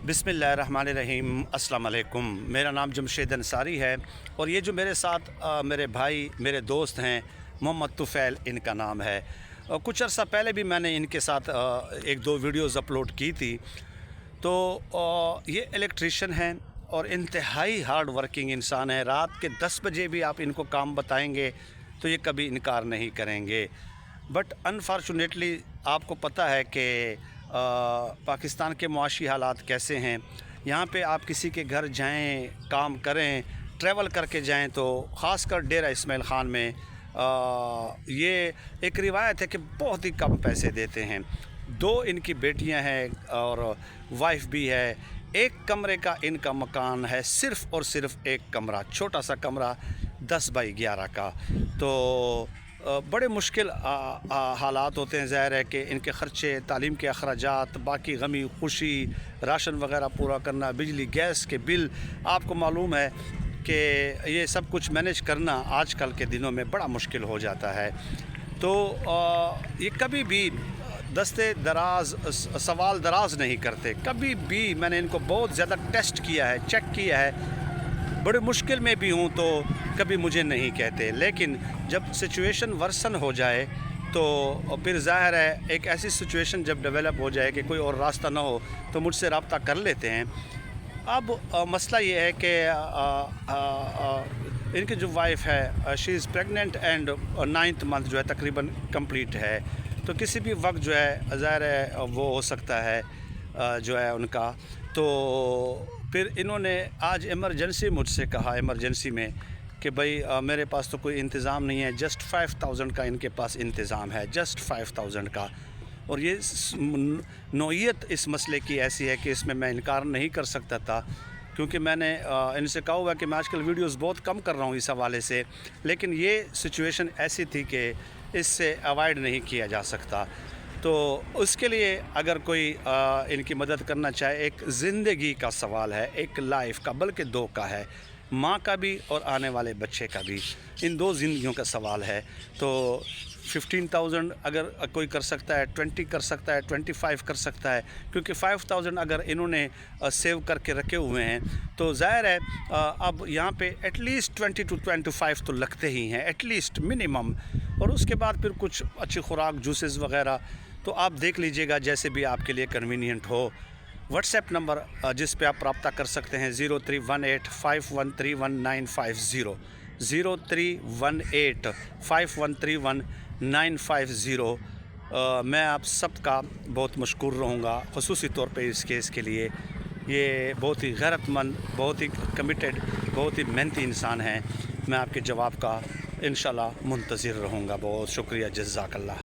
बिस्मिल्लाहिर्रहमानिर्रहीम अस्सलाम वालेकुम। मेरा नाम जमशेद अंसारी है और ये जो मेरे साथ मेरे भाई मेरे दोस्त हैं मोहम्मद तुफ़ैल इनका नाम है। कुछ अर्सा पहले भी मैंने इनके साथ एक दो वीडियोज़ अपलोड की थी। तो ये इलेक्ट्रीशियन हैं और इंतहाई हार्ड वर्किंग इंसान है। रात के 10 बजे भी आप इनको काम बताएंगे तो ये कभी इनकार नहीं करेंगे। बट अनफॉर्चुनेटली आपको पता है कि पाकिस्तान के मुआशी हालात कैसे हैं। यहाँ पे आप किसी के घर जाएं, काम करें, ट्रैवल करके जाएं तो ख़ासकर डेरा इस्माइल ख़ान में ये एक रिवायत है कि बहुत ही कम पैसे देते हैं। 2 इनकी बेटियां हैं और वाइफ भी है। एक कमरे का इनका मकान है, सिर्फ़ और सिर्फ एक कमरा, छोटा सा कमरा 10 बाई 11 का। तो बड़े मुश्किल हालात होते हैं। ज़ाहिर है कि इनके ख़र्चे, तालीम के अखराजात, बाकी गमी खुशी, राशन वगैरह पूरा करना, बिजली गैस के बिल, आपको मालूम है कि ये सब कुछ मैनेज करना आजकल के दिनों में बड़ा मुश्किल हो जाता है। तो ये कभी भी दस्ते दराज सवाल दराज नहीं करते। कभी भी मैंने इनको बहुत ज़्यादा टेस्ट किया है, चेक किया है, बड़े मुश्किल में भी हूँ तो कभी मुझे नहीं कहते। लेकिन जब सिचुएशन वर्सन हो जाए तो फिर ज़ाहिर है एक ऐसी सिचुएशन जब डेवलप हो जाए कि कोई और रास्ता ना हो तो मुझसे रब्ता कर लेते हैं। अब मसला ये है कि इनकी जो वाइफ है she is pregnant and 9th month जो है तकरीबन कंप्लीट है। तो किसी भी वक्त जो है ज़ाहिर है वो हो सकता है जो है उनका। तो फिर इन्होंने आज इमरजेंसी मुझसे कहा, इमरजेंसी में, कि भाई मेरे पास तो कोई इंतज़ाम नहीं है। जस्ट 5000 का इनके पास इंतज़ाम है, जस्ट 5000 का। और ये नौइयत इस मसले की ऐसी है कि इसमें मैं इनकार नहीं कर सकता था, क्योंकि मैंने इनसे कहा हुआ कि मैं आजकल वीडियोस बहुत कम कर रहा हूँ इस हवाले से। लेकिन ये सिचुएशन ऐसी थी कि इससे अवॉइड नहीं किया जा सकता। तो उसके लिए अगर कोई इनकी मदद करना चाहे, एक ज़िंदगी का सवाल है, एक लाइफ का, बल्कि 2 का है, माँ का भी और आने वाले बच्चे का भी, इन 2 ज़िंदगियों का सवाल है। तो 15,000 अगर कोई कर सकता है, 20 कर सकता है, 25 कर सकता है, क्योंकि 5000 अगर इन्होंने सेव करके रखे हुए हैं तो ज़ाहिर है अब यहाँ पे एटलीस्ट 20 to 25 तो लगते ही हैं, एटलीस्ट मिनिमम। और उसके बाद फिर कुछ अच्छी खुराक, जूसेस वगैरह, तो आप देख लीजिएगा जैसे भी आपके लिए कन्वीनियंट हो। व्हाट्सएप नंबर जिस पे आप रब्ता कर सकते हैं 03185131 03185131 मैं आप सबका बहुत मशकूर रहूँगा, ख़ुसूसी तौर पे इस केस के लिए। ये बहुत ही गैरतमंद, बहुत ही कमिटेड, बहुत ही मेहनती इंसान हैं। मैं आपके जवाब का इंशाल्लाह मुंतज़िर रहूँगा। बहुत शुक्रिया, जज़ाकल्लाह।